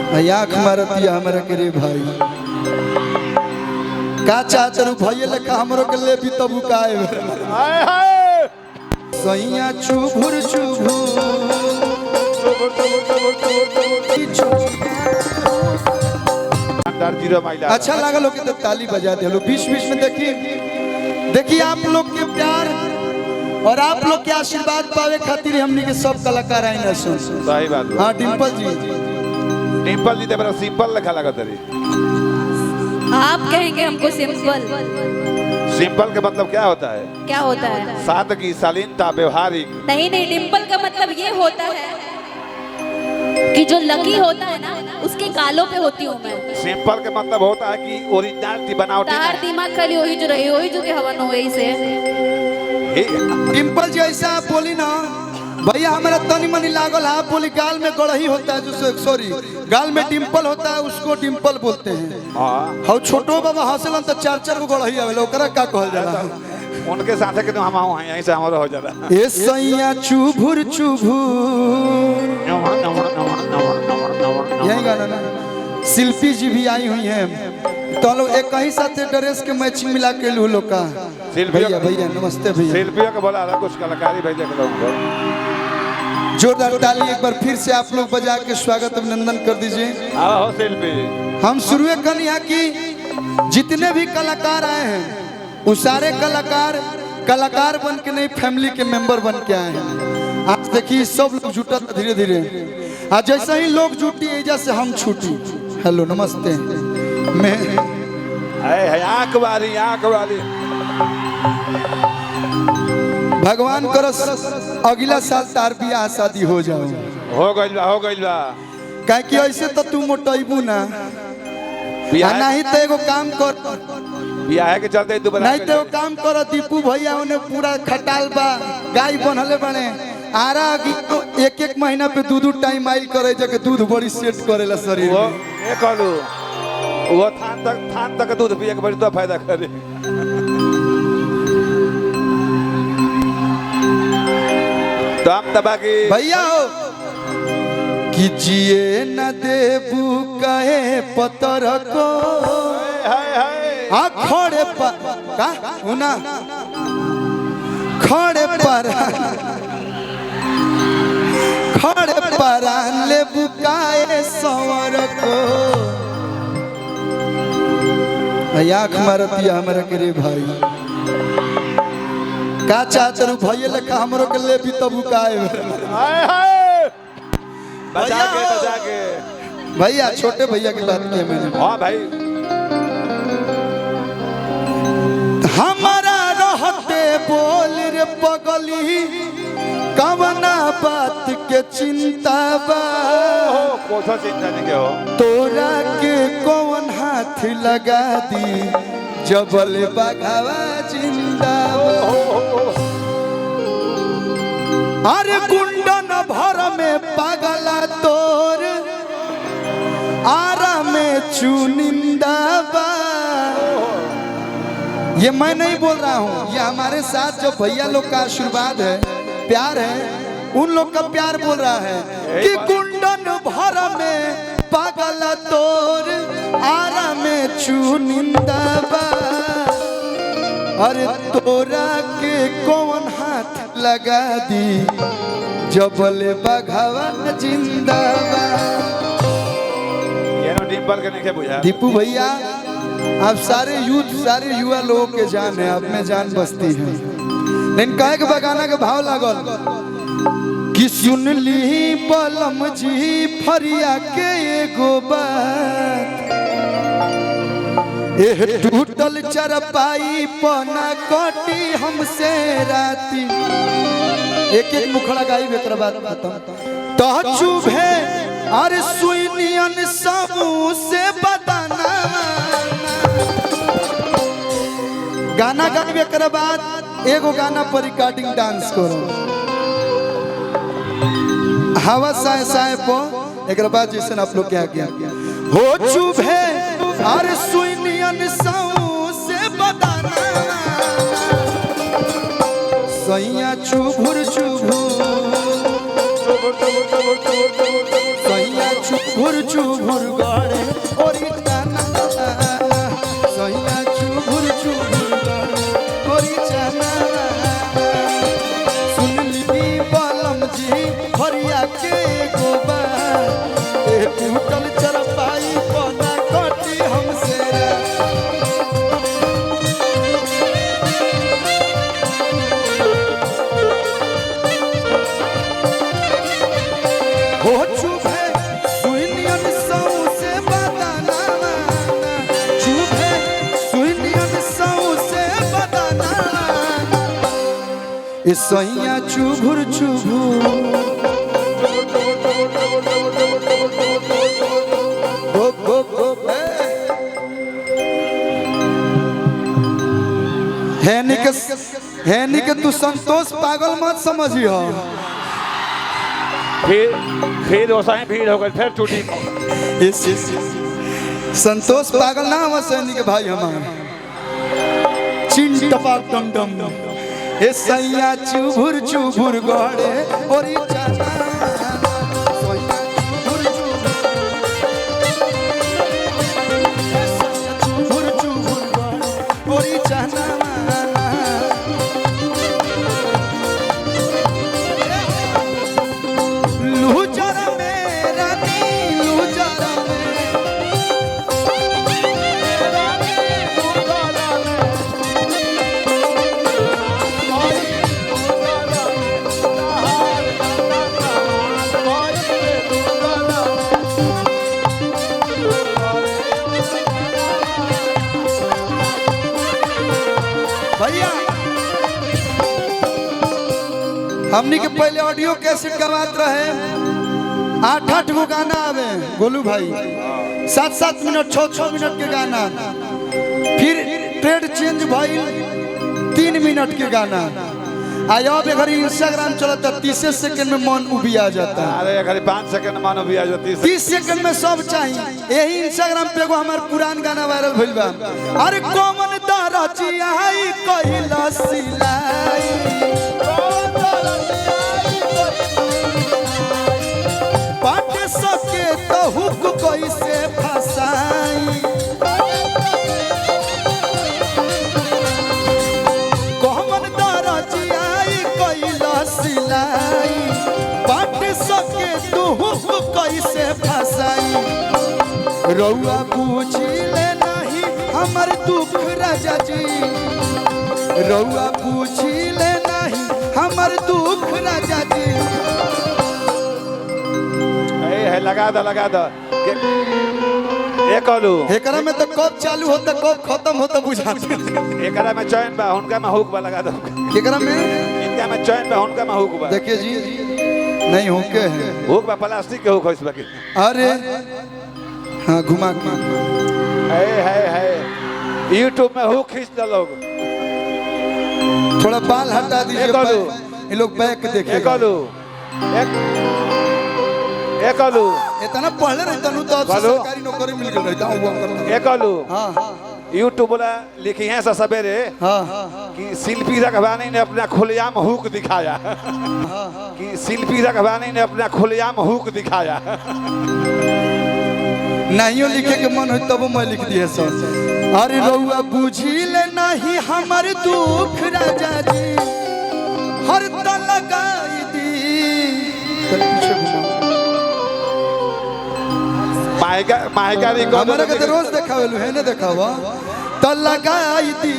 आँख मारतिया हमरा के रे भाई का चाहत रू भइए लेखा हमरो के ले भी तब काए हाय हाय सैया चुभुर अच्छा लगा लोग तो ताली बजा दे लो बीच बीच में देखिए आप लोग के प्यार और आप लोग के आशीर्वाद पावे खातिर हमनी के सब कलाकार आए ना सुन सही बात। हाँ डिम्पल जी तो बड़ा सिंपल लिखा लगा तरी। आप कहेंगे हमको सिंपल। सिंपल का मतलब क्या होता है? क्या होता है? सादगी, शालीनता, व्यवहारिक। नहीं नहीं, डिम्पल का मतलब ये होता है कि जो लकी होता है ना उसके गालों पे होती हूँ मैं। सिंपल का मतलब होता है कि ओरिजिनलिटी बनावटी तार दिमाग खाली वही जो रही वही जो के हवन हो गई से। डिम्पल जी ऐसा आप बोली ना भैया हमारा तनी मनी लागल आप बोली गाल में गड़ही होता है जो सॉरी गाल में डिम्पल होता है उसको डिम्पल बोलते हैं। हाँ छोटो बाबा हंसलन तो चार चार को गड़ही आवेला ओकरा का कहल जाला उनके साथ के तो हम आऊं यहीं से हमारा हो जाला। ए सैया चुभुर यही गाना ना शिल्पी जी भी आई हुई हैं तो लोग एक ही साथ ड्रेस के मैचिंग मिला के लू लोग का भैया भैया नमस्ते भैया शिल्पियों को बोला कुछ कलाकारी भेजे के जोरदार ताली एक बार फिर से आप लोग बजा के स्वागत अभिनंदन कर दीजिए। आओ शिल्पी हम शुरू कल यहाँ की जितने भी कलाकार आए हैं वो सारे कलाकार बन के नहीं फैमिली के मेंबर बन के आए हैं। आज देखिए सब लोग जुटा धीरे धीरे आज जैसे ही लोग जुटी एजा से हम छूटी। हेलो नमस्ते मैं आँख वाली भगवान करस अगला साल तार बियाह शादी हो जाओ। हो गइल बा काहे कि ऐसे तो तू मोटइबू ना नहीं तो एगो काम कर बियाह के चलते तू नहीं तो काम कर दीपू भैया उन्हें पूरा खटाल बा गाय बनले बने आरा एक एक महीना पे दूध टाइम आइल करे जके दूध बड़ी सेट करेला शरीर वो में। ये कहलू वो थान तक दूध पिए के बड़ी तो फायदा करे। तो हम दबा की भैया हो कि जिए न देबू कहे पतर को खड़े पर का उना खड़े पर ले बुकाए सवर को आँख मारतिया हमरा के रे भाई का चाहत रू भइए लेखा हमरो के ले भी तब काए बजा के भैया छोटे भैया की बात की मैंने। हाँ भाई हमारा रहते बोल रे पगली कवना बात के चिंता बा कोसा चिंता नहीं के हो तोरा के कौन हाथ लगा दी जबल बघावा जिंदा अरे कुंडन भर में पागला तोर आरा में चुनिंदा बा। ये मैं नहीं बोल रहा हूँ ये हमारे साथ जो भैया लोग का आशीर्वाद है प्यार है उन लोग का प्यार बोल रहा है कि कुंडन भर में पागल तोर आरा में चुनिंदा बा अरे तोरा के कौन हाथ लगा दी जबल बघावा जिंदा बा। ये डिम्पल के नहीं बुझा दीपू भैया आप सारे युवा लोगों के जान है आप में जान बसती है लेकिन कहे के बगाना के भाव लागल कि सुन ली बलम जी फरिया के एगो बात एह टूटल चरपाई पना कटी हमसे राती एक एक मुखड़ा गाई बेकर बात खत्म तो चुभे अरे सुनियन सबू से बदाना गाना गावे के बाद एगो गाना पर रिकॉर्डिंग डांस करो हवा साए साए पो एक बाद जैसे आप लोग क्या किया हो चुभे अरे सुनियन सबू से बदाना सैया चुभुर सैया चुभुर चुभुर गड़े ओरी जाना सैया चुभुर गड़े ओरी जाना सुन ली बलम जी हरिया के गोबा ए टूटल चरपाई पना कटी हमसे हो चुभे सुनियन सौ से बदना चुभे सुनियन सौ से बदना ए सैया चुभुर गो गो गो हैनी के तू संतोष पागल मत समझियो फिर ओसाई भीड़ हो गई फिर टूटी संतोष पागल ना हम सैनी के भाई हमारे चिन टपा डम डम ए सैया चुभुर गड़े ओरी जाना चुभुर गड़े ओरी जाना लूजर मेरा नी लूजर भैया हमनी के पहले ऑडियो कैसेट करवात रहे 8-8 गो गाना आवे गोलू भाई 7-7 मिनट 6-6 मिनट के गाना फिर ट्रेड चेंज भाई 3 मिनट के गाना आया अब इंस्टाग्राम चलता 30 सेकंड में मन उबिया जाता है अरे अगर 5 सेकंड मानो भी आ जाती 30 सेकंड में सब चाहिए यही इंस्टाग्राम पे एगो हमार पुरान गाना वायरल भइल बा अरे कोमन दारा चियाई कहिला सिलाई पाट सके तो हुक कैसे फसाई कोमन दारा चियाई कहिला सिलाई पाट सके तो हुक कैसे फसाई रउआ पूछिले नहीं हमर दुख राजा जी रउआ पूछिले नहीं हमर दुख राजा जी है लगा दो एक आलू एकरा में तो कब चालू होता कब खत्म होता बुझाते एकरा में चैन बा हुनका में हुक बा लगा दो एकरा में इनका में चैन बा हुनका में हुक बा देखिए जी नहीं होके है हुक बा प्लास्टिक के हुक है इसमें अरे हाँ घुमा के है यूट्यूब में हुक खींच दो लोग थोड़ा बाल हटा दीजिए ये लोग बैक देखे एक आलू एक आलू इतना पढ़ले रहता नु तो सरकारी नौकरी मिल गई रहता हुआ करता एक आलू हां यूट्यूब वाला लिखी है सवेरे हां कि शिल्पी रघवानी ने अपना खुलेआम हुक दिखाया कि शिल्पी रघवानी ने अपना खुलेआम हुक दिखाया नहीं लिखे के मन हो तब मैं लिख दिए सर अरे रउआ बुझिले नहीं हमर दुख राजा जी हर त लगाई दी पीछे घुमा मायका रिकॉर्ड हमारा के रोज देखावेलु है ना देखावा त लगाई दी